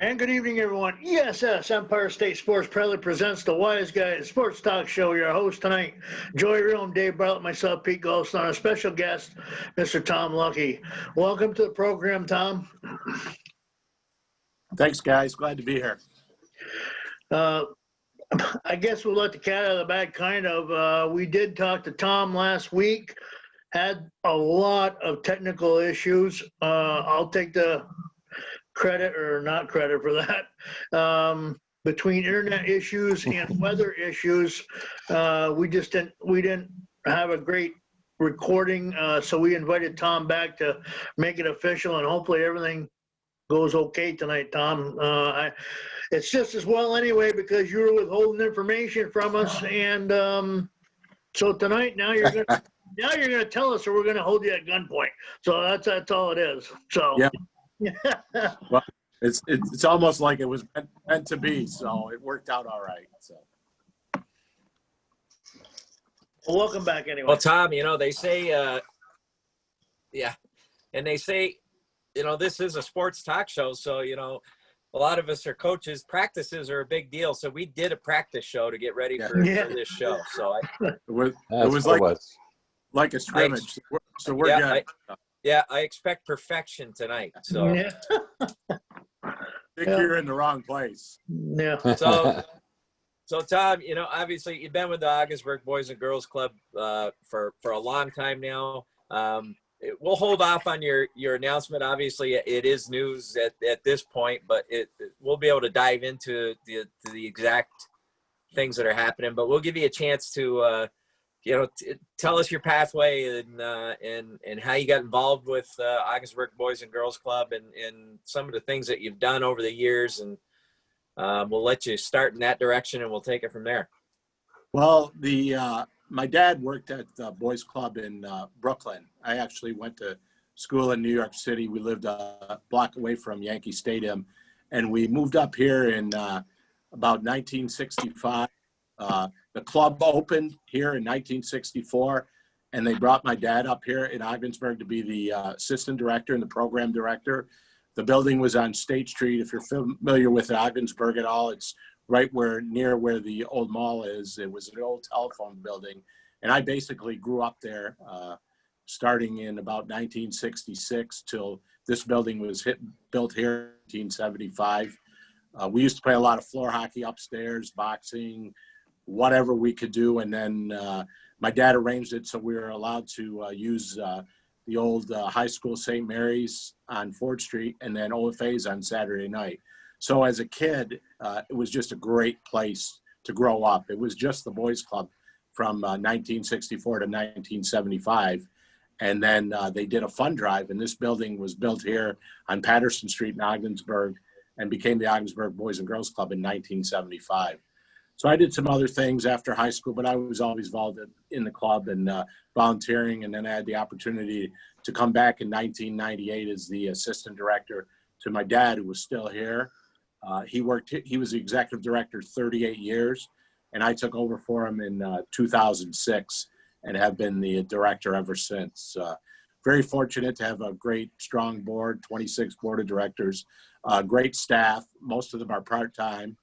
And good evening, everyone. ESS, Empire State Sports, proudly presents the Wise Guys Sports Talk Show. Your host tonight, Joey Real, Dave Bartlett, myself, Pete Goldstein, our special guest, Mr. Tom Luckie. Welcome to the program, Tom. Thanks, guys. Glad to be here. I guess we'll let the cat out of the bag, kind of. We did talk to Tom last week, had a lot of technical issues. I'll take the credit or not credit for that. Between internet issues and weather issues, we didn't have a great recording, so we invited Tom back to make it official, and hopefully everything goes okay tonight, Tom. It's just as well anyway because you were withholding information from us, and so tonight now you're gonna tell us, or we're gonna hold you at gunpoint. So that's all it is. So yeah. Well, it's almost like it was meant to be, so it worked out all right. So, well, welcome back anyway. Well, Tom, they say, and they say, this is a sports talk show, so a lot of us are coaches. Practices are a big deal, so we did a practice show to get ready for this show. So it was like a scrimmage. So we're good. I expect perfection tonight. So I think you're in the wrong place. Yeah. So Tom, obviously you've been with the Ogdensburg Boys and Girls Club for a long time now. We'll hold off on your announcement. Obviously, it is news at this point, but we'll be able to dive into the exact things that are happening. But we'll give you a chance to tell us your pathway and how you got involved with Ogdensburg Boys and Girls Club and some of the things that you've done over the years. And we'll let you start in that direction, and we'll take it from there. Well, my dad worked at the Boys Club in Brooklyn. I actually went to school in New York City. We lived a block away from Yankee Stadium, and we moved up here in about 1965. The club opened here in 1964, and they brought my dad up here in Ogdensburg to be the assistant director and the program director. The building was on State Street. If you're familiar with Ogdensburg at all, it's right near where the old mall is. It was an old telephone building, and I basically grew up there starting in about 1966 till this building was built here in 1975. We used to play a lot of floor hockey upstairs, boxing, whatever we could do. And then my dad arranged it so we were allowed to use the old high school St. Mary's on Ford Street and then OFA's on Saturday night. So as a kid, it was just a great place to grow up. It was just the boys club from 1964 to 1975. And then they did a fund drive, and this building was built here on Patterson Street in Ogdensburg and became the Ogdensburg Boys and Girls Club in 1975. So I did some other things after high school, but I was always involved in the club and volunteering. And then I had the opportunity to come back in 1998 as the assistant director to my dad, who was still here. He was the executive director 38 years, and I took over for him in 2006 and have been the director ever since. Very fortunate to have a great, strong board, 26 board of directors, great staff. Most of them are part-time.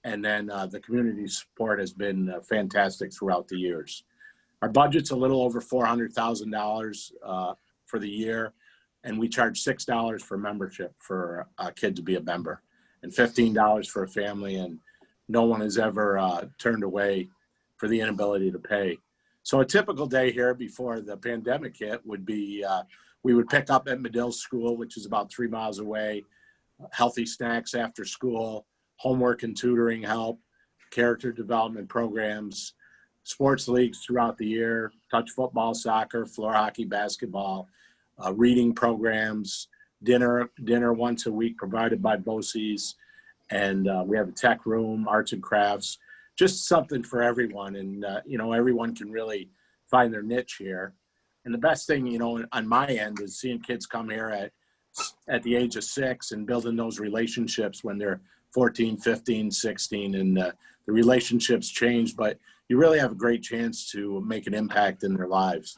And then the community support has been fantastic throughout the years. Our budget's a little over $400,000 for the year, and we charge $6 for membership for a kid to be a member, and $15 for a family, and no one has ever turned away for the inability to pay. So a typical day here before the pandemic hit would be we would pick up at Medill School, which is about 3 miles away, healthy snacks after school, homework and tutoring help, character development programs, sports leagues throughout the year, touch football, soccer, floor hockey, basketball, reading programs, dinner once a week provided by BOCES, and we have a tech room, arts and crafts, just something for everyone. And, everyone can really find their niche here. And the best thing, on my end is seeing kids come here at the age of 6 and building those relationships when they're 14, 15, 16, and the relationships change, but you really have a great chance to make an impact in their lives.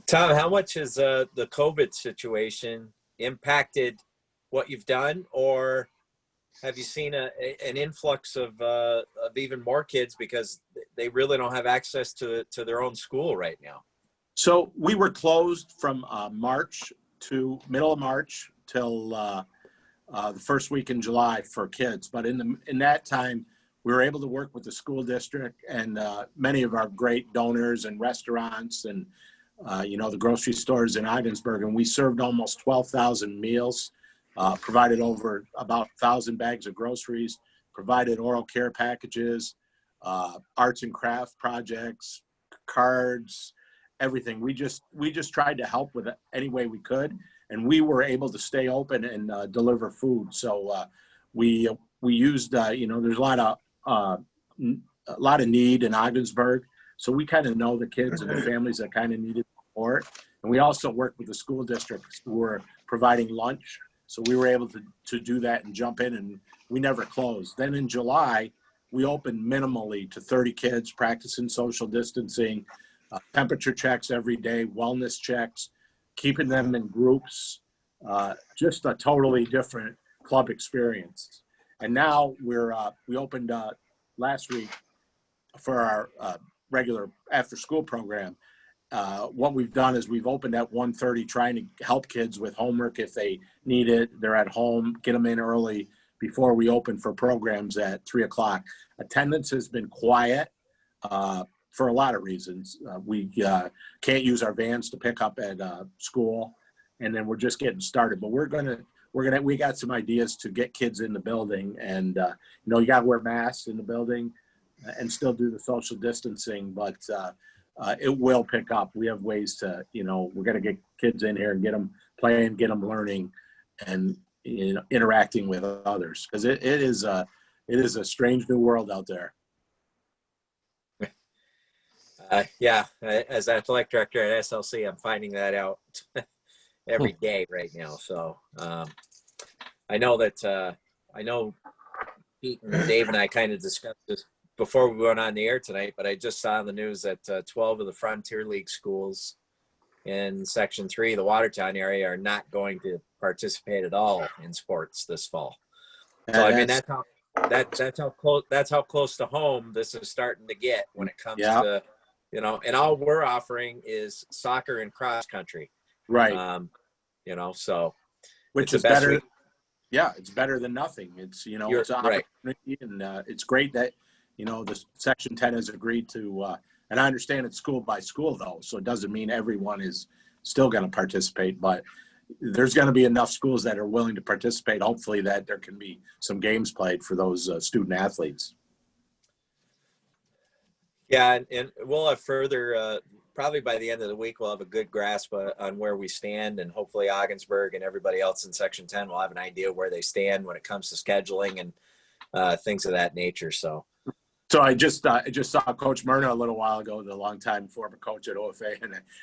Tom, how much has the COVID situation impacted what you've done, or have you seen an influx of even more kids because they really don't have access to their own school right now? So we were closed from March to middle of March till the first week in July for kids. But in that time, we were able to work with the school district and many of our great donors and restaurants and the grocery stores in Ogdensburg, and we served almost 12,000 meals, provided over about 1,000 bags of groceries, provided oral care packages, arts and craft projects, cards, everything. We just tried to help with it any way we could, and we were able to stay open and deliver food. So we used there's a lot of need in Ogdensburg, so we kind of know the kids and the families that kind of needed support. And we also worked with the school districts who were providing lunch, so we were able to do that and jump in, and we never closed. Then in July, we opened minimally to 30 kids, practicing social distancing, temperature checks every day, wellness checks, keeping them in groups, just a totally different club experience. And now we opened last week for our regular after-school program. What we've done is we've opened at 1:30, trying to help kids with homework if they need it. They're at home, get them in early before we open for programs at 3 o'clock. Attendance has been quiet for a lot of reasons. We can't use our vans to pick up at school, and then we're just getting started. But we got some ideas to get kids in the building, and you got to wear masks in the building and still do the social distancing, but it will pick up. We have ways to, we're going to get kids in here and get them playing, get them learning, and interacting with others, because it is a strange new world out there. As athletic director at SLC, I'm finding that out every day right now. So I know that Pete and Dave and I kind of discussed this before we went on the air tonight, but I just saw in the news that 12 of the Frontier League schools in Section 3, the Watertown area, are not going to participate at all in sports this fall. So I mean, that's how close to home this is starting to get when it comes to, and all we're offering is soccer and cross country. Right. So which is better. It's better than nothing. It's, it's an opportunity, right. And it's great that, the Section 10 has agreed to, and I understand it's school by school though, so it doesn't mean everyone is still going to participate, but there's going to be enough schools that are willing to participate, hopefully, that there can be some games played for those student athletes. Yeah, and we'll have further, probably by the end of the week, we'll have a good grasp on where we stand, and hopefully Ogdensburg and everybody else in Section 10 will have an idea where they stand when it comes to scheduling and things of that nature. So I just saw Coach Myrna a little while ago, the longtime former coach at OFA,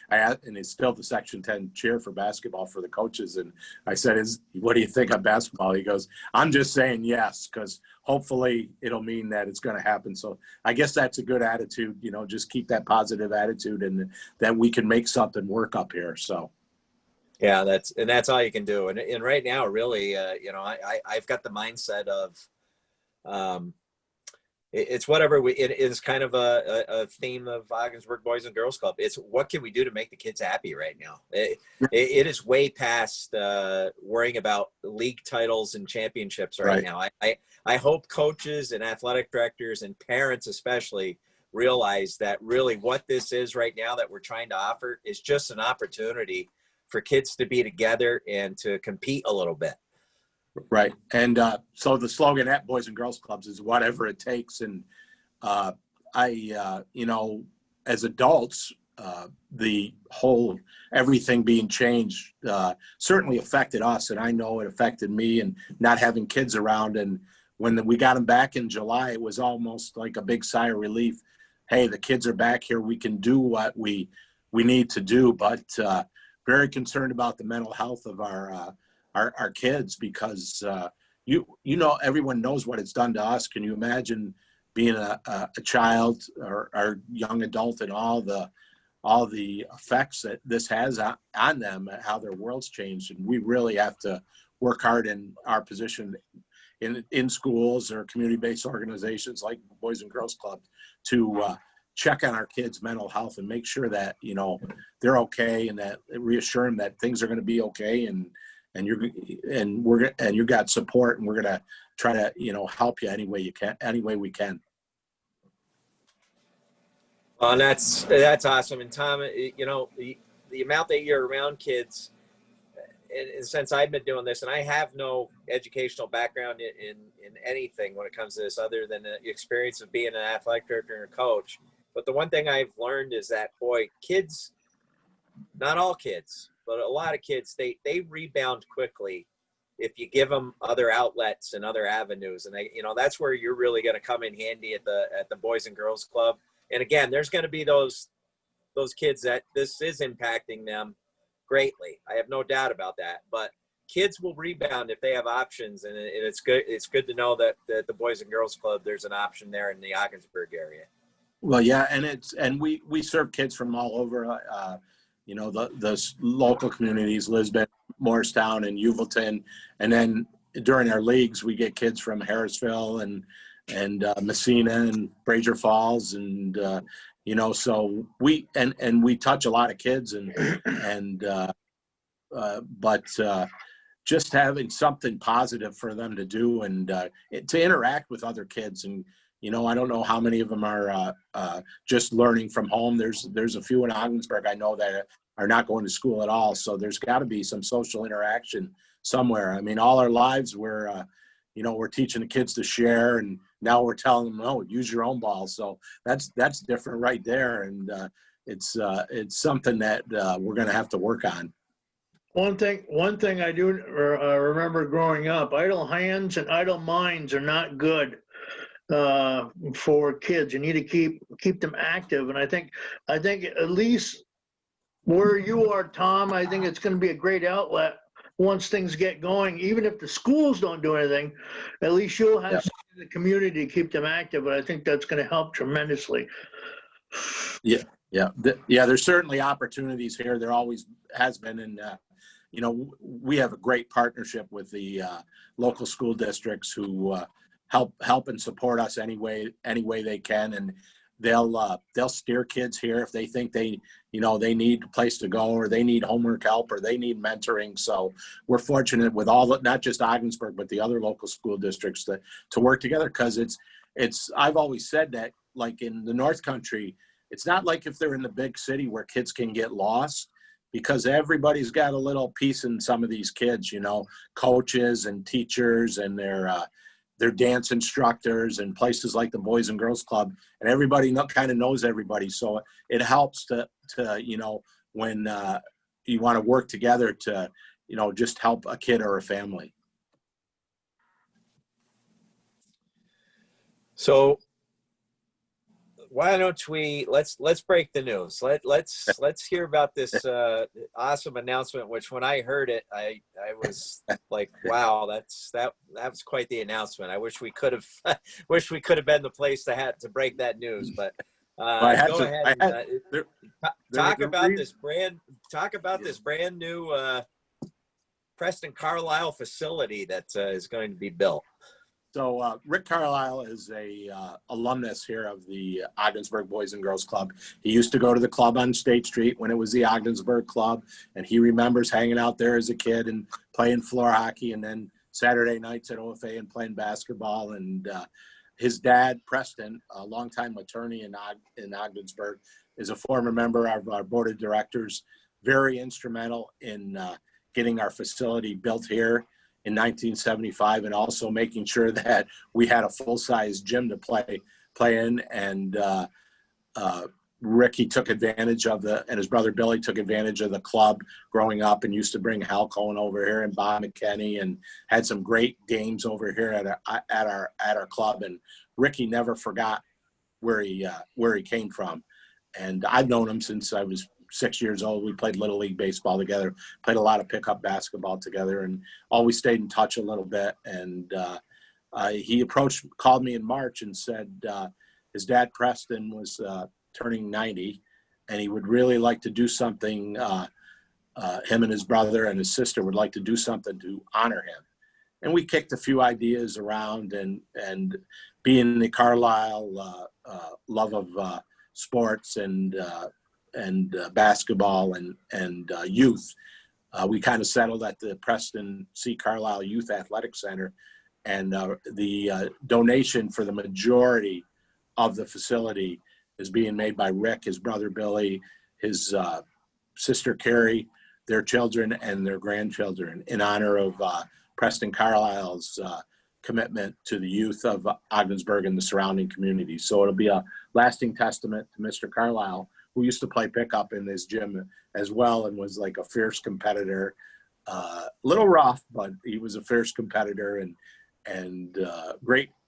and he's still the Section 10 chair for basketball for the coaches. And I said, what do you think of basketball? He goes, I'm just saying yes, because hopefully it'll mean that it's going to happen. So I guess that's a good attitude, just keep that positive attitude, and that we can make something work up here. So. Yeah, that's all you can do. And right now, really, I've got the mindset of, it's whatever it is kind of a theme of Ogdensburg Boys and Girls Club. It's what can we do to make the kids happy right now? It is way past worrying about league titles and championships right now. I hope coaches and athletic directors and parents especially realize that really what this is right now that we're trying to offer is just an opportunity for kids to be together and to compete a little bit. Right. And so the slogan at Boys and Girls Clubs is whatever it takes. And as adults, the whole everything being changed certainly affected us. And I know it affected me, and not having kids around. And when we got them back in July, it was almost like a big sigh of relief. Hey, the kids are back here. We can do what we need to do. But very concerned about the mental health of our kids, because everyone knows what it's done to us. Can you imagine being a child or young adult, and all the effects that this has on them, and how their world's changed? And we really have to work hard in our position in schools or community-based organizations like Boys and Girls Club to check on our kids' mental health and make sure that, you know, they're okay, and that reassure them that things are going to be okay, and you got support, and we're going to try to, you know, help you any way we can. And that's awesome. And Tom, you know, the amount that you're around kids, and since I've been doing this, and I have no educational background in anything when it comes to this other than the experience of being an athletic director and a coach. But the one thing I've learned is that, boy, kids, not all kids, but a lot of kids, they rebound quickly if you give them other outlets and other avenues. And you know, that's where you're really going to come in handy at the Boys and Girls Club. And again, there's going to be those kids that this is impacting them greatly. I have no doubt about that. But kids will rebound if they have options, and it's good. It's good to know that the Boys and Girls Club, there's an option there in the Ogdensburg area. Well, yeah, and we serve kids from all over. You know, the local communities, Lisbon, Morristown, and Uvalton, and then during our leagues, we get kids from Harrisville and Messina and Brazier Falls, and you know, so we touch a lot of kids, but just having something positive for them to do, and to interact with other kids. And you know, I don't know how many of them are just learning from home. There's a few in Ogdensburg I know that are not going to school at all. So there's got to be some social interaction somewhere. I mean, all our lives we're teaching the kids to share, and now we're telling them, oh, use your own ball. So that's different right there, and it's something that we're going to have to work on. One thing I do remember growing up: idle hands and idle minds are not good for kids. You need to keep them active, and I think at least where you are, Tom, I think it's going to be a great outlet once things get going. Even if the schools don't do anything, at least you'll have something in the community to keep them active, and I think that's going to help tremendously. Yeah. There's certainly opportunities here. There always has been, and you know, we have a great partnership with the local school districts who help and support us any way they can, and they'll steer kids here if they think they need a place to go, or they need homework help, or they need mentoring. So we're fortunate with not just Ogdensburg, but the other local school districts to work together, because I've always said that, like in the North Country, it's not like if they're in the big city where kids can get lost, because everybody's got a little piece in some of these kids, you know, coaches and teachers and their dance instructors and places like the Boys and Girls Club, and everybody kind of knows everybody. So it helps to you know, when you want to work together to, you know, just help a kid or a family. So why don't we let's break the news. Let's hear about this awesome announcement, which when I heard it, I was like, wow, that was quite the announcement. I wish we could have been the place to break that news. But go ahead. Talk about this brand new Preston Carlisle facility that is going to be built. So Rick Carlisle is a alumnus here of the Ogdensburg Boys and Girls Club. He used to go to the club on State Street when it was the Ogdensburg Club, and he remembers hanging out there as a kid and playing floor hockey, and then Saturday nights at OFA and playing basketball. And his dad, Preston, a longtime attorney in Ogdensburg, is a former member of our board of directors, very instrumental in getting our facility built here in 1975, and also making sure that we had a full-size gym to play in. And Ricky took advantage of and his brother Billy took advantage of the club growing up, and used to bring Hal Cohen over here and Bob McKenney, and had some great games over here at our club. And Ricky never forgot where he came from. And I've known him since I was 6 years old. We played Little League baseball together, played a lot of pickup basketball together, and always stayed in touch a little bit. And he called me in March and said his dad, Preston, was turning 90, and he would really like to do something him and his brother and his sister would like to do something to honor him. And we kicked a few ideas around, and being the Carlisle love of sports and basketball and youth, we kind of settled at the Preston C. Carlisle Youth Athletic Center, and the donation for the majority of the facility is being made by Rick, his brother Billy, his sister Carrie, their children and their grandchildren, in honor of Preston Carlisle's commitment to the youth of Ogdensburg and the surrounding community. So it'll be a lasting testament to Mr. Carlisle, who used to play pickup in this gym as well and was like a fierce competitor. A little rough, but he was a fierce competitor and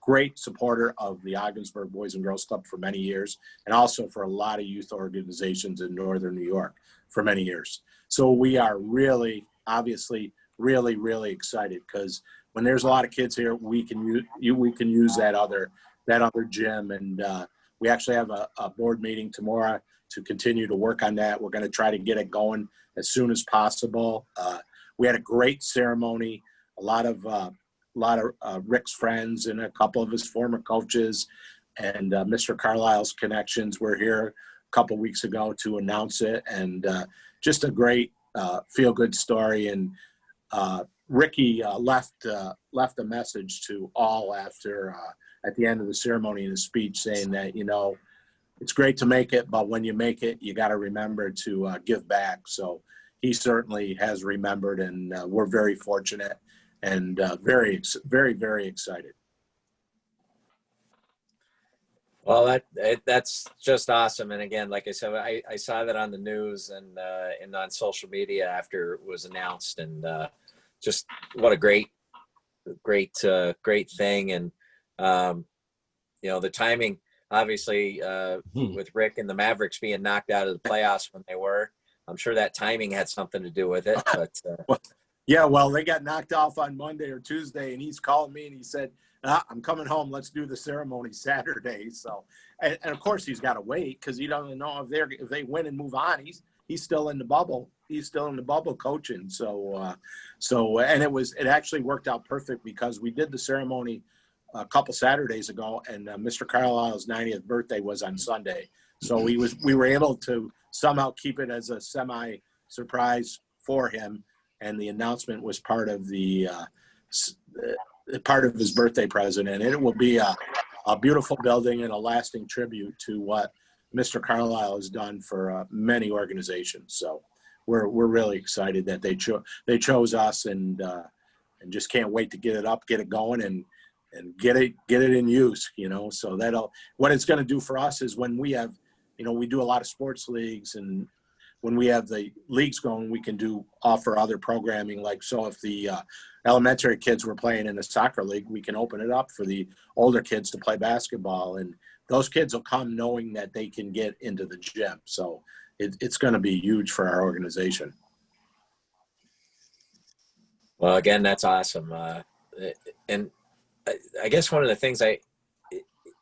great supporter of the Ogdensburg Boys and Girls Club for many years, and also for a lot of youth organizations in Northern New York for many years. So we are really, obviously, really excited, because when there's a lot of kids here, we can use that other gym, and we actually have a board meeting tomorrow to continue to work on that. We're going to try to get it going as soon as possible. We had a great ceremony. A lot of Rick's friends and a couple of his former coaches and Mr. Carlisle's connections were here a couple weeks ago to announce it, and just a great feel-good story. And Ricky left a message to all after at the end of the ceremony in his speech, saying that, it's great to make it, but when you make it, you got to remember to give back. So he certainly has remembered, and we're very fortunate and very excited. Well, that's just awesome. And again, like I said, I saw that on the news and on social media after it was announced, and just what a great thing. And the timing, obviously, with Rick and the Mavericks being knocked out of the playoffs when they were, I'm sure that timing had something to do with it. But yeah, well, they got knocked off on Monday or Tuesday, and he's called me and he said, I'm coming home. Let's do the ceremony Saturday. So, and of course he's got to wait, because he doesn't know if they win and move on. He's still in the bubble. He's still in the bubble coaching. So and it actually worked out perfect, because we did the ceremony a couple Saturdays ago, and Mr. Carlisle's 90th birthday was on Sunday. So we were able to somehow keep it as a semi surprise for him, and the announcement was part of part of his birthday present, and it will be a beautiful building and a lasting tribute to what Mr. Carlisle has done for many organizations. So we're really excited that they chose us, and just can't wait to get it up, get it going, and get it in use. So what it's going to do for us is, when we have, we do a lot of sports leagues, and when we have the leagues going, we can offer other programming. Like, so if the elementary kids were playing in a soccer league, we can open it up for the older kids to play basketball, and those kids will come knowing that they can get into the gym. So it's going to be huge for our organization. Well, again, that's awesome. And I guess one of the things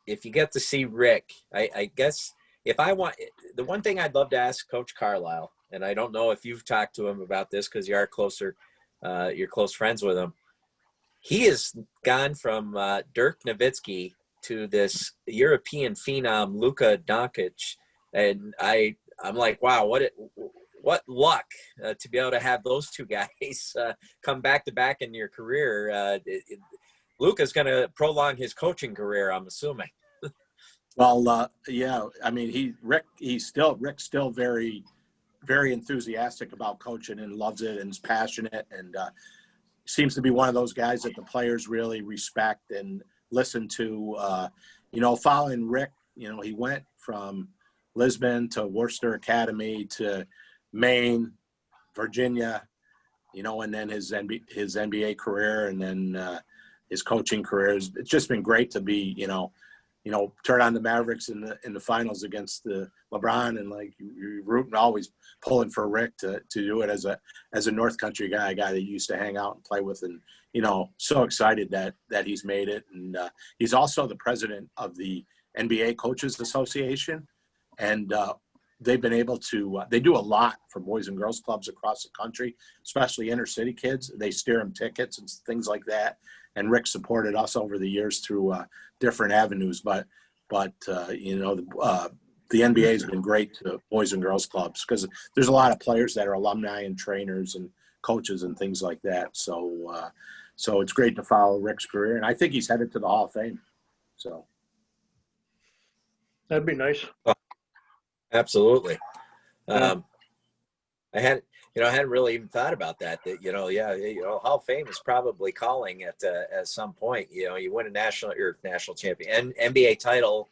if you get to see Rick, I guess the one thing I'd love to ask Coach Carlisle, and I don't know if you've talked to him about this, because you are closer, you're close friends with him. He has gone from Dirk Nowitzki to this European phenom, Luka Doncic, and I'm like, wow, what luck to be able to have those two guys come back to back in your career. Luka's going to prolong his coaching career, I'm assuming. Well, yeah. I mean, Rick's still very, very enthusiastic about coaching and loves it and is passionate, and seems to be one of those guys that the players really respect and listen to. Following Rick, he went from Lisbon to Worcester Academy to Maine, Virginia, and then his NBA career, and then his coaching career. It's just been great to be, turn on the Mavericks in the finals against the LeBron, and like you're rooting, always pulling for Rick to do it as a North Country guy, a guy that you used to hang out and play with, and so excited that he's made it. And he's also the president of the NBA Coaches Association, and they've been able to, they do a lot for boys and girls clubs across the country, especially inner city kids. They steer them tickets and things like that. And Rick supported us over the years through different avenues. But you know, the NBA has been great to boys and girls clubs because there's a lot of players that are alumni and trainers and coaches and things like that. So so it's great to follow Rick's career. And I think he's headed to the Hall of Fame. So That'd be nice. Absolutely. Yeah. I hadn't really even thought about that. That Hall of Fame is probably calling at some point. You know, you win a national champion, NBA title,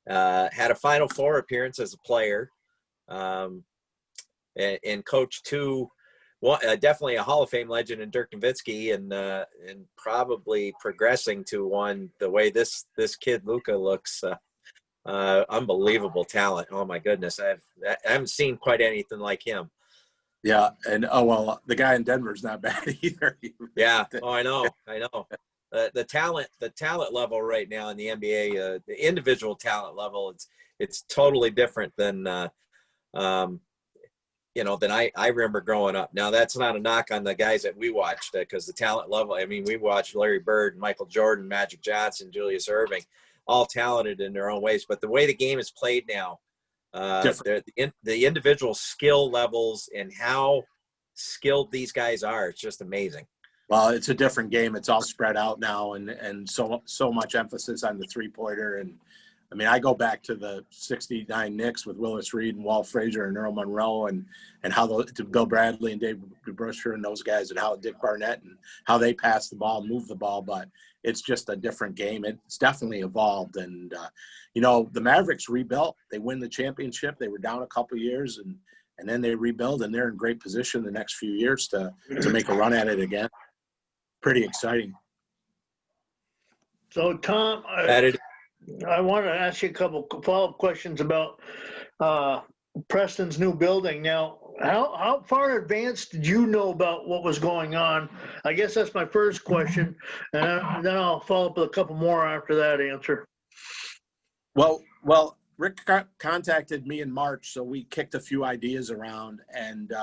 had a Final Four appearance as a player, and coached definitely a Hall of Fame legend in Dirk Nowitzki, and probably progressing to one the way this kid Luka looks. Unbelievable talent. Oh my goodness. I haven't seen quite anything like him. yeah. And the guy in Denver's not bad either. Yeah. Oh, I know. The talent level right now in the NBA, the individual talent level, it's totally different than than I remember growing up. Now that's not a knock on the guys that we watched, because the talent level, I mean, we watched Larry Bird, Michael Jordan, Magic Johnson, Julius Erving, all talented in their own ways. But the way the game is played now, the individual skill levels and how skilled these guys are, it's just amazing. Well, it's a different game. It's all spread out now, and so much emphasis on the three-pointer. And I mean, I go back to the '69 Knicks with Willis Reed and Walt Frazier and Earl Monroe, and how to Bill Bradley and Dave DeBruscher and those guys, and how Dick Barnett and how they pass the ball, move the ball. But it's just a different game. It's definitely evolved. And the Mavericks rebuilt. They win the championship. They were down a couple years, and then they rebuild, and they're in great position the next few years to make a run at it again. Pretty exciting. So, Tom, I want to ask you a couple follow-up questions about Preston's new building. Now, how far in advance did you know about what was going on? I guess that's my first question, and then I'll follow up with a couple more after that answer. Well, Rick contacted me in March, so we kicked a few ideas around, and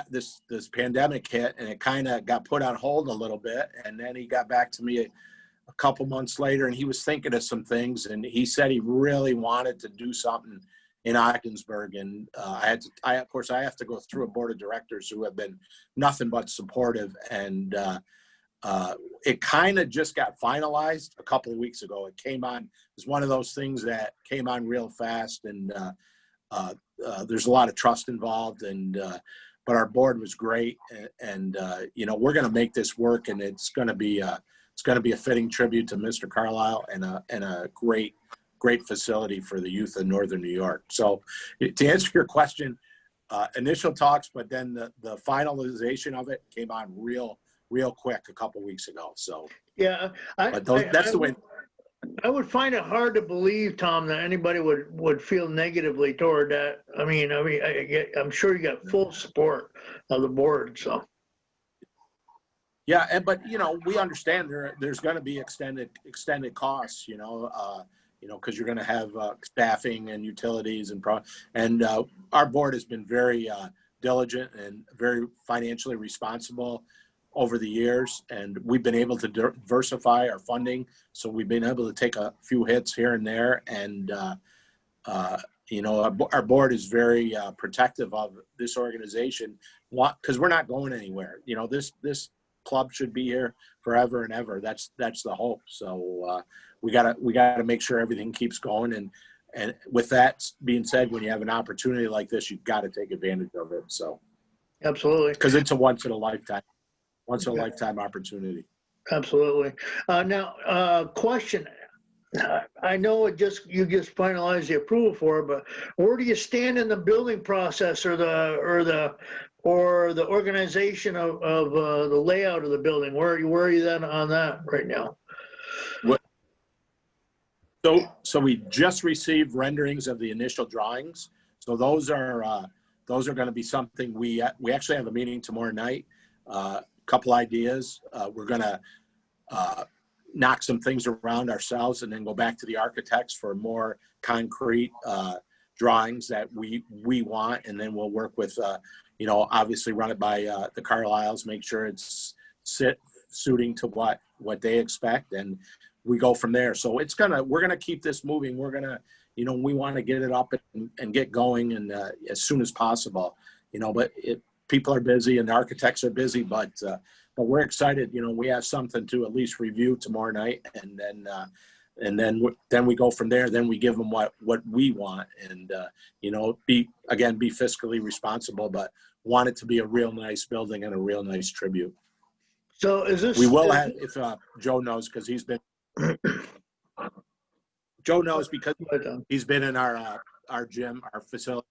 this pandemic hit, and it kind of got put on hold a little bit, and then he got back to me a couple months later, and he was thinking of some things, and he said he really wanted to do something in Ogdensburg. And I have to go through a board of directors who have been nothing but supportive. And it kind of just got finalized a couple of weeks ago. It came on, it was one of those things that came on real fast, and there's a lot of trust involved, but our board was great. And we're going to make this work, and it's going to be a fitting tribute to Mr. Carlisle, and a great facility for the youth of Northern New York. So to answer your question, initial talks, but then the finalization of it came on real quick a couple weeks ago. So yeah, that's the way. I would find it hard to believe, Tom, that anybody would feel negatively toward that. I mean, I'm sure you got full support of the board. So. Yeah, but we understand there's going to be extended costs, because you're going to have staffing and utilities and our board has been very diligent and very financially responsible over the years, and we've been able to diversify our funding, so we've been able to take a few hits here and there, and our board is very protective of this organization, because we're not going anywhere. This club should be here forever and ever. That's the hope. So we gotta make sure everything keeps going. And with that being said, when you have an opportunity like this, you've got to take advantage of it. So absolutely, because it's a once in a lifetime opportunity. Absolutely. Now, question. I know you just finalized the approval for it, but where do you stand in the building process, or the organization of the layout of the building? Where are you then on that right now? So we just received renderings of the initial drawings. So those are going to be something we actually have a meeting tomorrow night. Couple ideas. We're going to knock some things around ourselves, and then go back to the architects for more concrete drawings that we want, and then we'll work with, obviously run it by the Carlisles, make sure it's suiting to what they expect, and we go from there. So we're gonna keep this moving. We're gonna, we want to get it up and get going, and as soon as possible, but people are busy and the architects are busy, but we're excited. We have something to at least review tomorrow night, and then we go from there. Then we give them what we want, and be fiscally responsible, but want it to be a real nice building and a real nice tribute. So is this? We will have, if Joe knows, because he's been. Joe knows because he's been in our gym, our facility.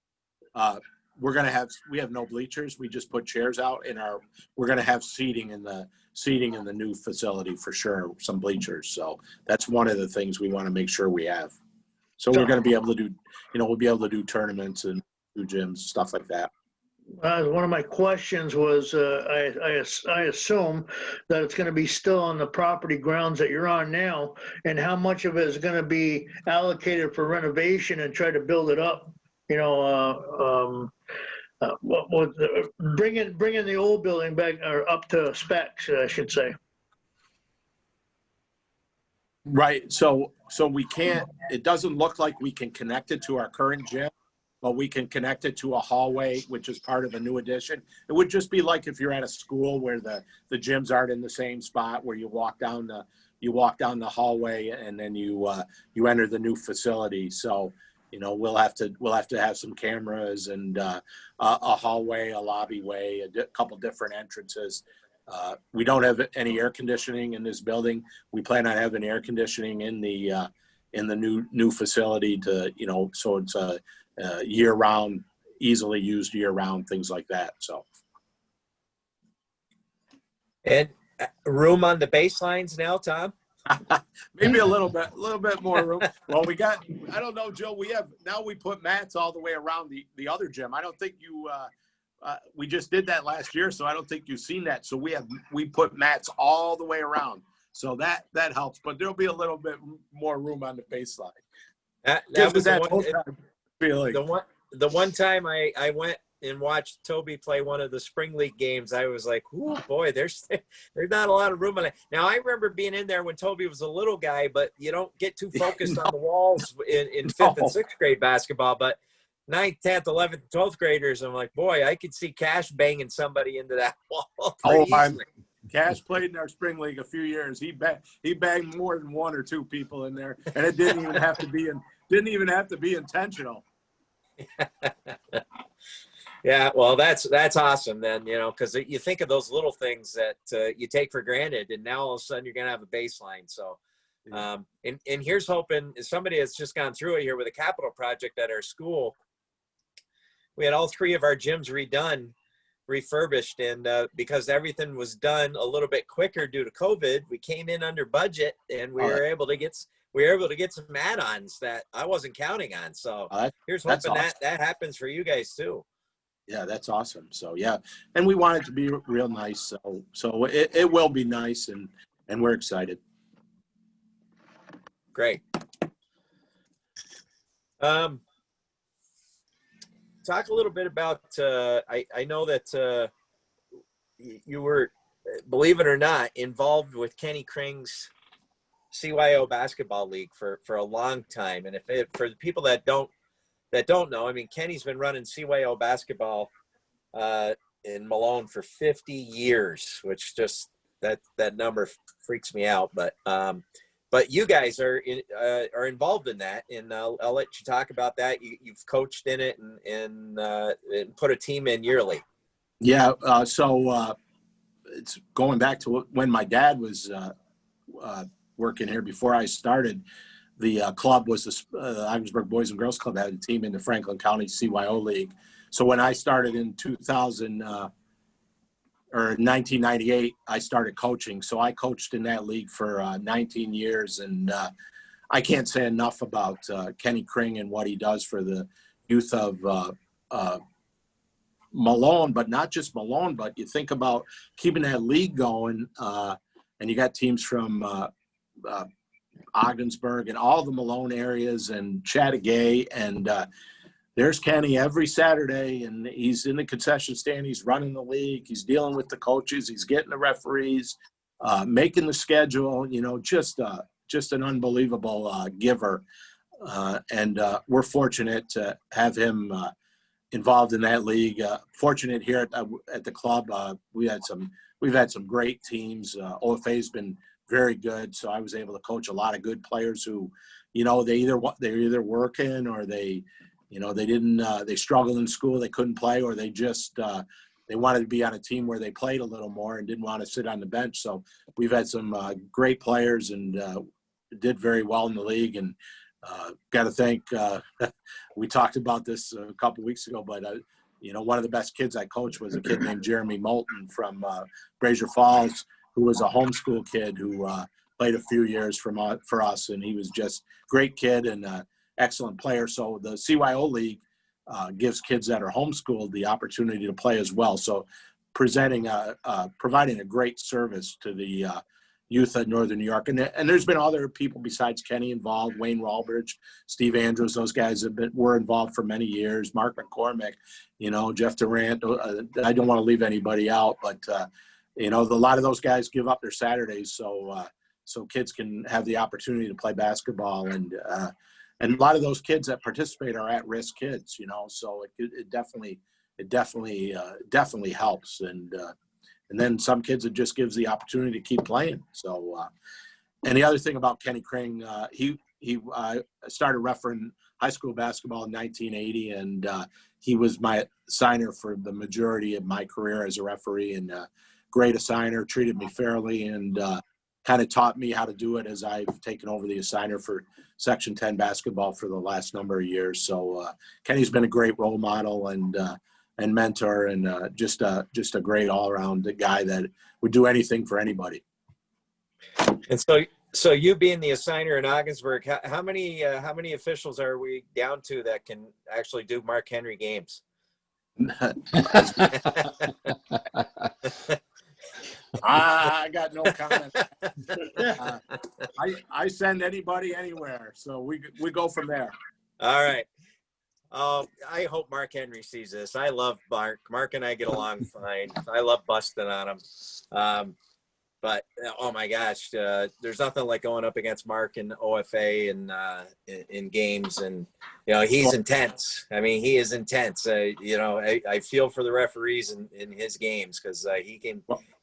We have no bleachers. We just put chairs out we're going to have seating in the new facility for sure, some bleachers. So that's one of the things we want to make sure we have. So we're going to be able to do, we'll be able to do tournaments and do gyms, stuff like that. One of my questions was, I assume that it's going to be still on the property grounds that you're on now, and how much of it is going to be allocated for renovation and try to build it up, bringing the old building back or up to specs, I should say. Right. So we can't, it doesn't look like we can connect it to our current gym, but we can connect it to a hallway, which is part of a new addition. It would just be like if you're at a school where the gyms aren't in the same spot, where you walk down the hallway and then you enter the new facility. So, we'll have to have some cameras and a hallway, a lobby way, a couple different entrances. We don't have any air conditioning in this building. We plan on having air conditioning in the new facility to, so it's a year-round, easily used year-round, things like that. So, and room on the baselines now, Tom? Maybe a little bit more room. Well, I don't know, Joe. We put mats all the way around the other gym. I don't think we just did that last year, so I don't think you've seen that. So we put mats all the way around, so that helps. But there'll be a little bit more room on the baseline. That was the one time I went and watched Toby play one of the spring league games. I was like, "Oh boy, there's not a lot of room on it." Now I remember being in there when Toby was a little guy, but you don't get too focused on the walls in fifth and sixth grade basketball. But 9th, 10th, 11th, 12th graders, I'm like, boy, I could see Cash banging somebody into that wall. Cash played in our spring league a few years. He banged more than one or two people in there, and it didn't even have to be intentional. Yeah, well, that's awesome then, because you think of those little things that you take for granted, and now all of a sudden you're going to have a baseline. So, and here's hoping somebody that's just gone through it here with a capital project at our school. We had all 3 of our gyms refurbished, and because everything was done a little bit quicker due to COVID, we came in under budget, and we were able to get some add-ons that I wasn't counting on. So here's hoping awesome. that happens for you guys too. Yeah, that's awesome. So yeah, and we want it to be real nice. So it will be nice, and we're excited. Great. Talk a little bit about. I know that you were, believe it or not, involved with Kenny Kring's CYO basketball league for a long time, and for the people that don't know, I mean, Kenny's been running CYO basketball in Malone for 50 years, which just that number freaks me out. But you guys are involved in that, and I'll let you talk about that. You've coached in it and put a team in yearly. Yeah, so it's going back to when my dad was working here before I started. The club was the Ogdensburg Boys and Girls Club had a team in the Franklin County CYO League. So when I started in 1998, I started coaching. So I coached in that league for 19 years. And I can't say enough about Kenny Kring and what he does for the youth of Malone, but not just Malone, but you think about keeping that league going, and you got teams from Ogdensburg and all the Malone areas and Chattagay, and there's Kenny every Saturday, and he's in the concession stand. He's running the league. He's dealing with the coaches. He's getting the referees, making the schedule. Just an unbelievable giver. And we're fortunate to have him involved in that league. Fortunate here at the club. We've had some great teams. OFA's been very good, so I was able to coach a lot of good players who, they're either working or they didn't they struggled in school, they couldn't play, or they just they wanted to be on a team where they played a little more and didn't want to sit on the bench. So we've had some great players and did very well in the league. And got to thank we talked about this a couple weeks ago, but one of the best kids I coached was a kid named Jeremy Moulton from Brazier Falls, who was a homeschool kid who played a few years for us, and he was just great kid and excellent player. So the CYO League gives kids that are homeschooled the opportunity to play as well. So providing a great service to the youth at Northern New York. And there's been other people besides Kenny involved, Wayne Walbridge, Steve Andrews, those guys were involved for many years, Mark McCormick, Jeff Durant. I don't want to leave anybody out, but, a lot of those guys give up their Saturdays so kids can have the opportunity to play basketball. And a lot of those kids that participate are at-risk kids, so it definitely helps. And then some kids, it just gives the opportunity to keep playing. So, and the other thing about Kenny Kring, he started refereeing high school basketball in 1980, and he was my assigner for the majority of my career as a referee, and great assigner, treated me fairly, and kind of taught me how to do it as I've taken over the assigner for Section 10 basketball for the last number of years. So Kenny's been a great role model and mentor, and just a great all-around guy that would do anything for anybody. And so you being the assigner in Ogdensburg, how many officials are we down to that can actually do Mark Henry games? I got no comment. I send anybody anywhere, so we go from there. All right. I hope Mark Henry sees this. I love Mark. Mark and I get along fine. I love busting on him. But oh my gosh, there's nothing like going up against Mark in OFA and in games, and he's intense. I mean, he is intense. I feel for the referees in his games because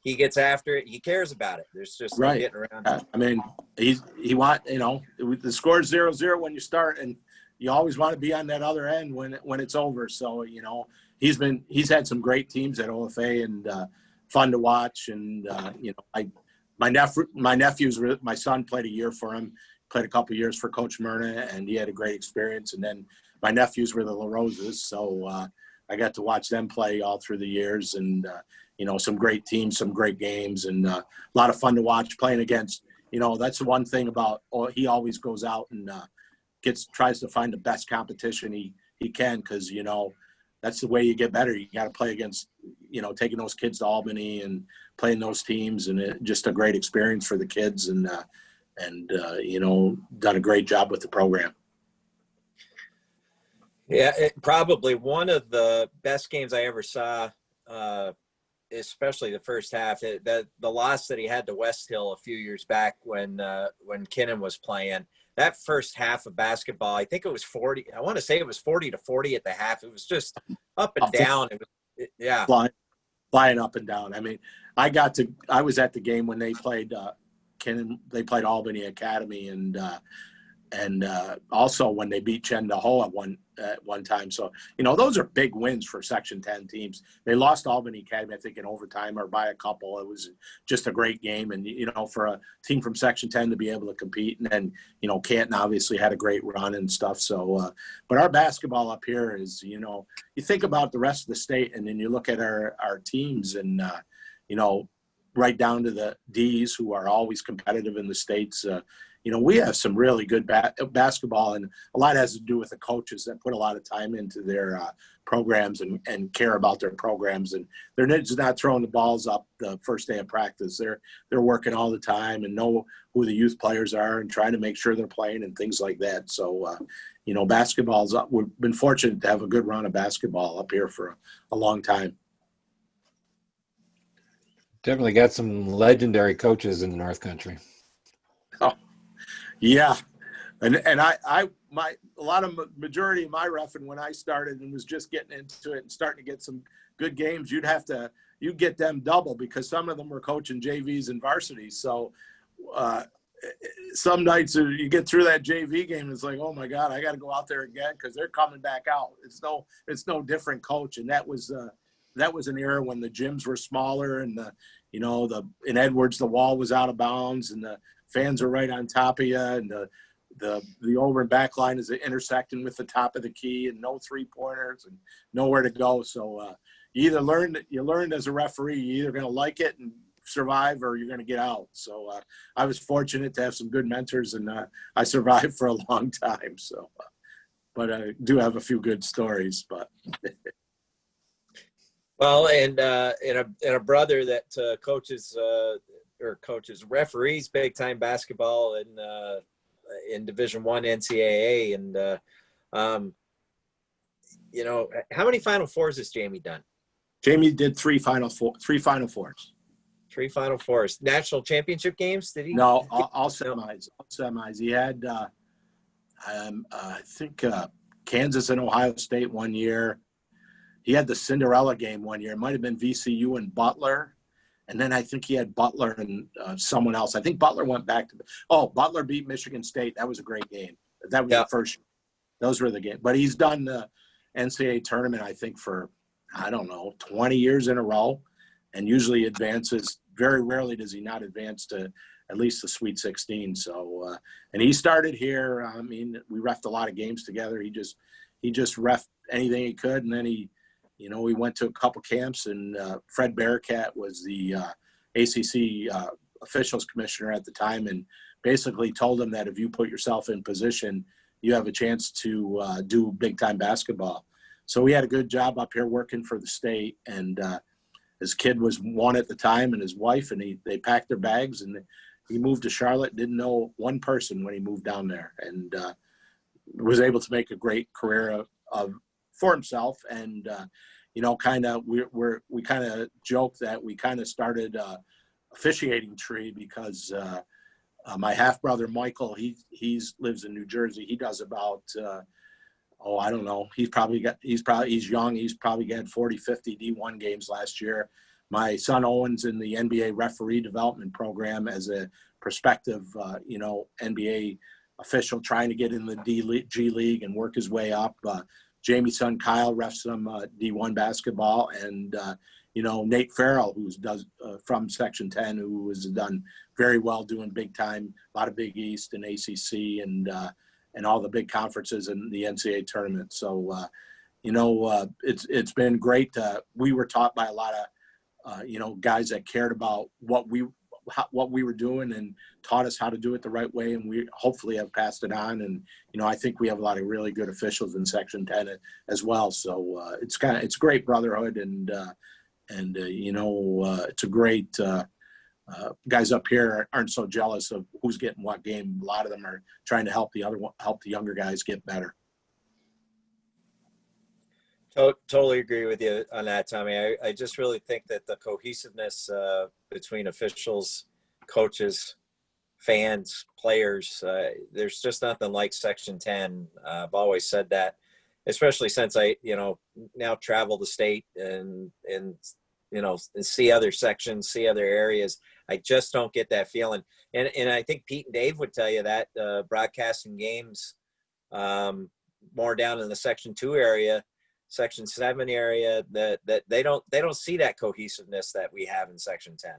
he gets after it. He cares about it. There's just no getting around it. I mean, the score is 0-0 when you start, and you always want to be on that other end when it's over. So he's had some great teams at OFA and fun to watch. And my nephews, my son played a year for him, played a couple of years for Coach Myrna, and he had a great experience. And then my nephews were the La Roses, so I got to watch them play all through the years. And some great teams, some great games, and a lot of fun to watch playing against. That's the one thing about he always goes out and tries to find the best competition he can, because that's the way you get better. You got to play against taking those kids to Albany and playing those teams, and just a great experience for the kids, and done a great job with the program. Yeah, probably one of the best games I ever saw, especially the first half. The loss that he had to West Hill a few years back when Kinnan was playing. That first half of basketball, I think it was 40. I want to say it was 40-40 at the half. It was just up and down. It was, flying up and down. I mean, I was at the game when they played Kinnan. They played Albany Academy, and also when they beat Chendaho at one time. So those are big wins for Section 10 teams. They lost Albany Academy, I think, in overtime or by a couple. It was just a great game, and for a team from Section 10 to be able to compete. And then Canton obviously had a great run and stuff. So but our basketball up here is, you think about the rest of the state, and then you look at our teams, and right down to the D's, who are always competitive in the states. We have some really good basketball, and a lot has to do with the coaches that put a lot of time into their programs and care about their programs. And they're just not throwing the balls up the first day of practice. They're working all the time and know who the youth players are and trying to make sure they're playing and things like that. So, basketball's up. We've been fortunate to have a good run of basketball up here for a long time. Definitely got some legendary coaches in the North Country. Oh, yeah. And majority of my roughing when I started and was just getting into it and starting to get some good games, you'd get them double because some of them were coaching JVs and varsities. So some nights you get through that JV game, it's like, oh my God, I got to go out there again because they're coming back out. It's no different coach. And that was an era when the gyms were smaller and in Edwards, the wall was out of bounds and the fans are right on top of you and the over and back line is intersecting with the top of the key and no 3-pointers and nowhere to go. So you learned as a referee, you're either going to like it and survive or you're going to get out. So I was fortunate to have some good mentors and I survived for a long time. So, but I do have a few good stories, but. Well, and a brother that referees big time basketball in Division I NCAA, and how many Final Fours has Jamie done? Jamie did three Final Fours. 3 Final Fours. National championship games? Did he? No, all semis. All semis. He had, I think, Kansas and Ohio State one year. He had the Cinderella game one year. It might have been VCU and Butler. And then I think he had Butler and someone else. I think Butler went back to Butler beat Michigan State. That was a great game. That was the first. Those were the games. But he's done the NCAA tournament, I think, for, 20 years in a row. And usually advances. Very rarely does he not advance to at least the Sweet 16. So, and he started here. We reffed a lot of games together. He just reffed anything he could. And then we went to a couple camps, and Fred Bearcat was the ACC officials commissioner at the time, and basically told him that if you put yourself in position, you have a chance to do big-time basketball. So we had a good job up here working for the state, and his kid was 1 at the time and his wife, and they packed their bags, and he moved to Charlotte, didn't know one person when he moved down there, and was able to make a great career for himself. And we kind of joke that we kind of started a officiating tree because my half brother Michael, he lives in New Jersey. He does about I don't know, he's young, he's probably got 40 50 D1 games last year. My son Owen's in the NBA referee development program as a prospective NBA official trying to get in the G League and work his way up. Jamie's son Kyle refs some D1 basketball, and Nate Farrell, does from Section 10, who has done very well doing big time, a lot of Big East and ACC and all the big conferences in the NCAA tournament. So it's been great. We were taught by a lot of guys that cared about what we were doing and taught us how to do it the right way, and we hopefully have passed it on. And I think we have a lot of really good officials in Section 10 as well. So it's a great brotherhood, and it's a great guys up here aren't so jealous of who's getting what game. A lot of them are trying to help the younger guys get better. Totally agree with you on that, Tommy. I just really think that the cohesiveness between officials, coaches, fans, players, there's just nothing like Section 10. I've always said that, especially since I, now travel the state and see other sections, see other areas. I just don't get that feeling. And I think Pete and Dave would tell you that broadcasting games more down in the Section 2 area, Section 7 area, that they don't see that cohesiveness that we have in Section 10.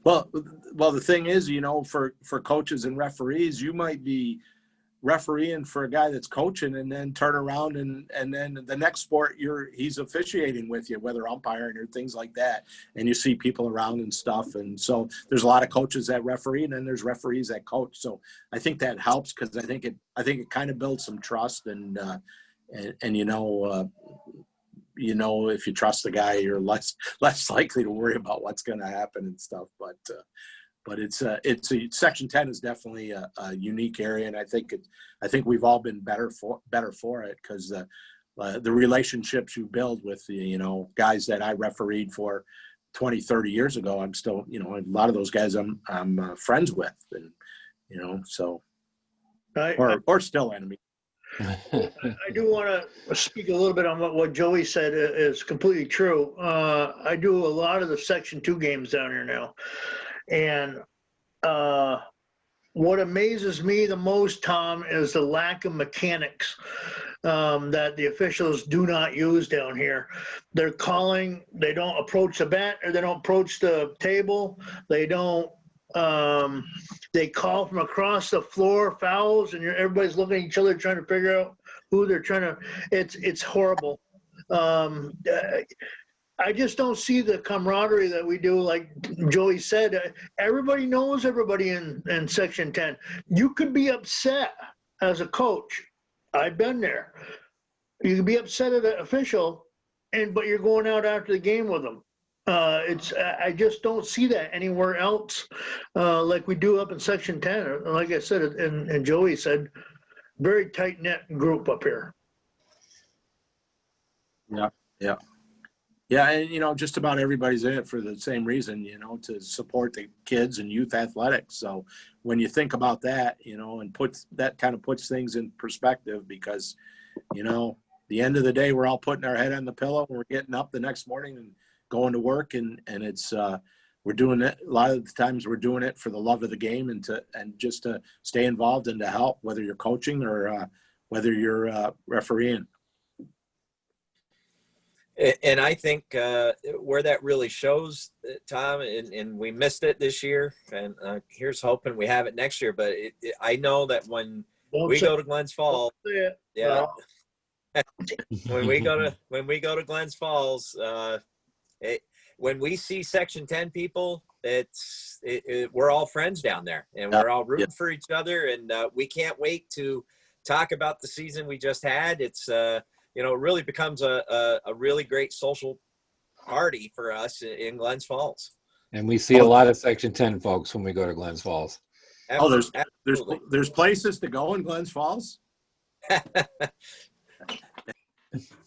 Well, the thing is, for coaches and referees, you might be refereeing for a guy that's coaching and then turn around and then the next sport he's officiating with you, whether umpiring or things like that, and you see people around and stuff. And so there's a lot of coaches that referee, and then there's referees that coach. So I think that helps, because I think it kind of builds some trust, and and if you trust the guy, you're less likely to worry about what's going to happen and stuff. But it's Section 10 is definitely a unique area, and I think we've all been better for it, because the relationships you build with the guys that I refereed for 20, 30 years ago, I'm still a lot of those guys I'm friends with, and so or still enemies. I do want to speak a little bit on what Joey said is completely true. I do a lot of the Section 2 games down here now. And what amazes me the most, Tom, is the lack of mechanics that the officials do not use down here. They're calling, they don't approach the bat, or they don't approach the table. They don't, they call from across the floor fouls, and everybody's looking at each other trying to figure out who they're trying to, it's horrible. I just don't see the camaraderie that we do. Like Joey said, everybody knows everybody in Section 10. You could be upset as a coach. I've been there. You can be upset at an official, but you're going out after the game with them. I just don't see that anywhere else like we do up in Section 10. Like I said, and Joey said, very tight-knit group up here. Yeah, and just about everybody's in it for the same reason, to support the kids and youth athletics. So when you think about that, and puts things in perspective, because the end of the day, we're all putting our head on the pillow and we're getting up the next morning and going to work, and it's we're doing it a lot of the times. We're doing it for the love of the game and just to stay involved and to help, whether you're coaching or whether you're refereeing. And I think where that really shows, Tom, and we missed it this year, and here's hoping we have it next year. But I know that when we go to Glens Falls, when we go to Glens Falls, when we see Section 10 people, we're all friends down there, and we're all rooting for each other, and we can't wait to talk about the season we just had. It's it really becomes a really great social party for us in Glens Falls. And we see a lot of Section 10 folks when we go to Glens Falls. There's places to go in Glens Falls?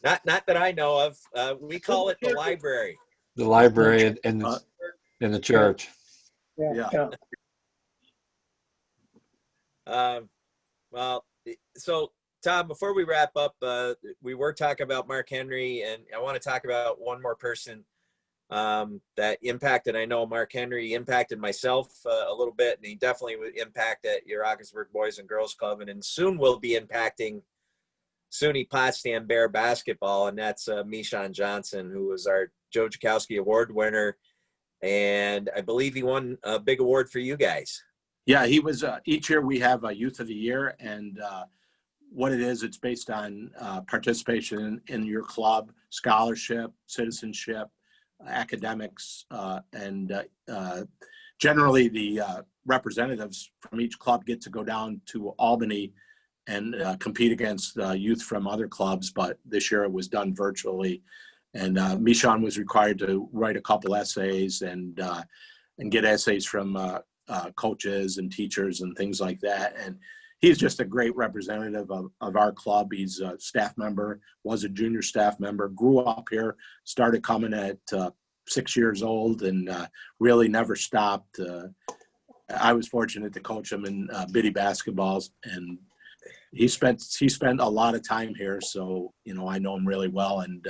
Not that I know of. We call it the library. The library and the church. Yeah. Well, so Tom, before we wrap up, we were talking about Mark Henry, and I want to talk about one more person that impacted. I know Mark Henry impacted myself a little bit, and he definitely would impact at your Augsburg Boys and Girls Club, and soon will be impacting SUNY Potsdam Bear basketball, and that's Mishan Johnson, who was our Joe Jakowski Award winner, and I believe he won a big award for you guys. Yeah, he was. Each year we have a Youth of the Year, and what it is, it's based on participation in your club, scholarship, citizenship, academics, and generally the representatives from each club get to go down to Albany and compete against youth from other clubs. But this year it was done virtually, and Mishan was required to write a couple essays and get essays from coaches and teachers and things like that. And he's just a great representative of our club. He's a staff member, was a junior staff member, grew up here, started coming at 6 years old, and really never stopped. I was fortunate to coach him in biddy basketballs, and he spent a lot of time here. So, I know him really well, and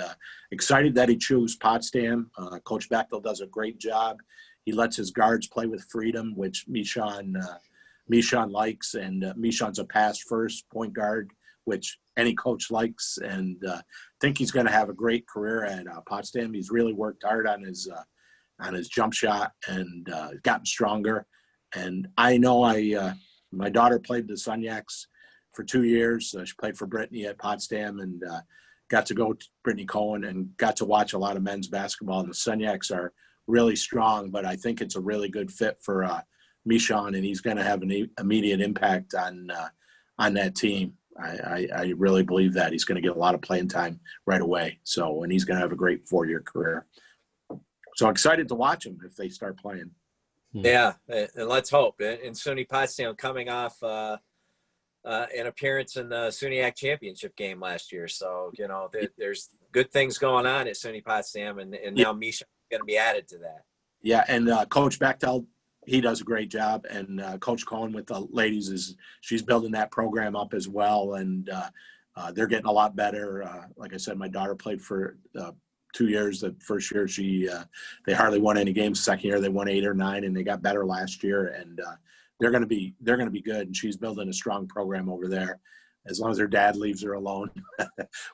excited that he chose Potsdam. Coach Bechtel does a great job. He lets his guards play with freedom, which Mishan likes, and Mishan's a pass-first point guard, which any coach likes, and I think he's going to have a great career at Potsdam. He's really worked hard on his jump shot and gotten stronger. And I know my daughter played the Sunyaks for 2 years. She played for Brittany at Potsdam, and got to go to Brittany Cohen and got to watch a lot of men's basketball. And the Sunyaks are really strong, but I think it's a really good fit for Mishan, and he's going to have an immediate impact on that team. I really believe that he's going to get a lot of playing time right away. So, and he's going to have a great 4-year career. So excited to watch him if they start playing. Yeah, and let's hope. And SUNY Potsdam coming off an appearance in the SUNYAC championship game last year. So, you know, there's good things going on at SUNY Potsdam, and now Misha is going to be added to that. Yeah, and Coach Bechtel, he does a great job. And Coach Cohen with the ladies, she's building that program up as well. And they're getting a lot better. Like I said, my daughter played for 2 years. The first year they hardly won any games. Second year they won 8 or 9, and they got better last year. And they're going to be good. And she's building a strong program over there. As long as her dad leaves her alone.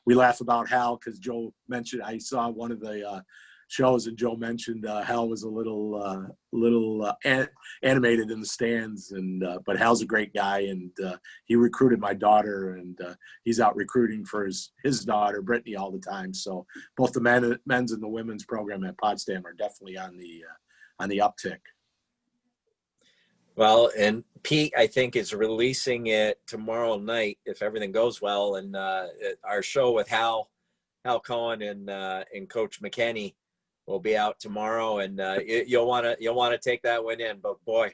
We laugh about Hal because Joe mentioned. I saw one of the shows, and Joe mentioned Hal was a little animated in the stands, and but Hal's a great guy, and he recruited my daughter, and he's out recruiting for his daughter Brittany all the time. So both the men's and the women's program at Potsdam are definitely on the uptick. Well, and Pete, I think, is releasing it tomorrow night if everything goes well, and our show with Hal Cohen and Coach McKenney will be out tomorrow, and you'll want to take that one in. But boy,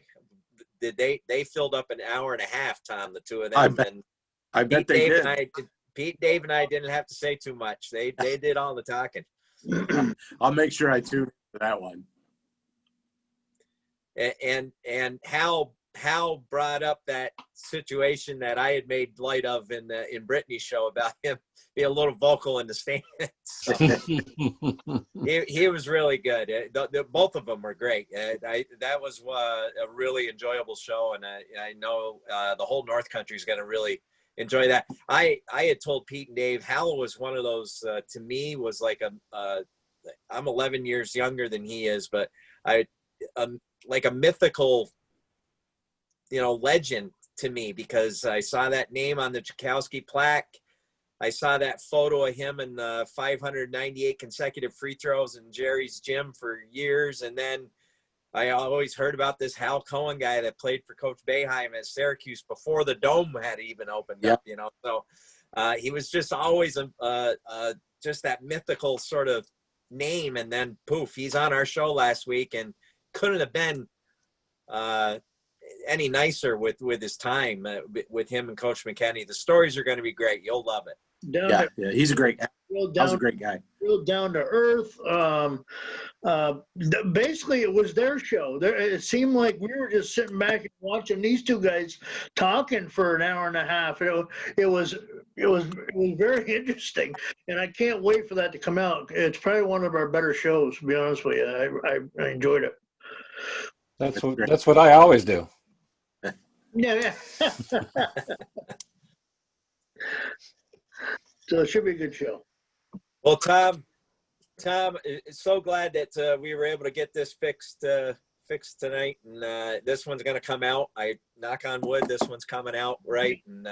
did they filled up an hour and a half, Tom, the two of them. I bet they did. Pete, Dave, and I didn't have to say too much. They did all the talking. I'll make sure I tune for that one. And Hal brought up that situation that I had made light of in Brittany's show about him being a little vocal in the stands. So he was really good. Both of them were great. That was a really enjoyable show, and I know the whole North Country is going to really enjoy that. I had told Pete and Dave, Hal was one of those, to me, was like I'm 11 years younger than he is, but like a mythical, legend to me, because I saw that name on the Tchaikovsky plaque. I saw that photo of him in the 598 consecutive free throws in Jerry's gym for years. And then I always heard about this Hal Cohen guy that played for Coach Boeheim at Syracuse before the dome had even opened up, So he was just always just that mythical sort of name. And then poof, he's on our show last week, and couldn't have been any nicer with his time with him and Coach McKenney. The stories are going to be great. You'll love it. Yeah, he's a great guy. He's a great guy. Real down to earth. Basically, it was their show. It seemed like we were just sitting back and watching these two guys talking for an hour and a half. It was very interesting, and I can't wait for that to come out. It's probably one of our better shows, to be honest with you. I enjoyed it. That's what I always do. Yeah. So it should be a good show. Well, Tom, so glad that we were able to get this fixed tonight, and this one's going to come out. I knock on wood, this one's coming out right, and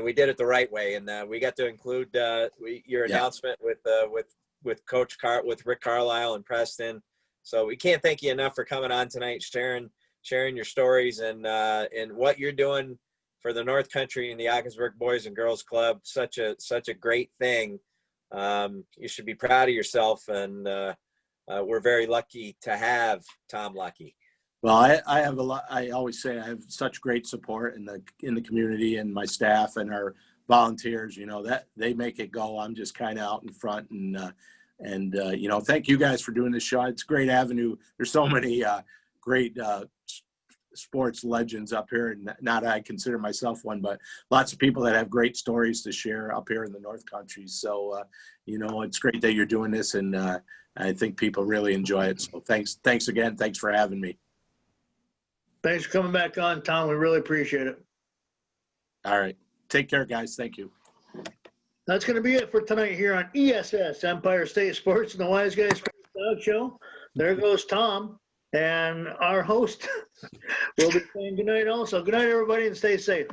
we did it the right way, and we got to include your announcement with Coach with Rick Carlisle and Preston. So we can't thank you enough for coming on tonight, sharing your stories and what you're doing for the North Country and the Ogdensburg Boys and Girls Club. Such a great thing. You should be proud of yourself, and we're very lucky to have Tom Luckie. Well, I have a lot. I always say I have such great support in the community, and my staff and our volunteers. That they make it go. I'm just kind of out in front, and thank you guys for doing this show. It's a great avenue. There's so many great sports legends up here, and not I consider myself one, but lots of people that have great stories to share up here in the North Country. So, it's great that you're doing this, and I think people really enjoy it. So thanks again. Thanks for having me. Thanks for coming back on, Tom. We really appreciate it. All right. Take care, guys. Thank you. That's going to be it for tonight here on ESS, Empire State Sports and the Wise Guys Sports Dog Show. There goes Tom. And our host will be saying good night also. Good night, everybody, and stay safe.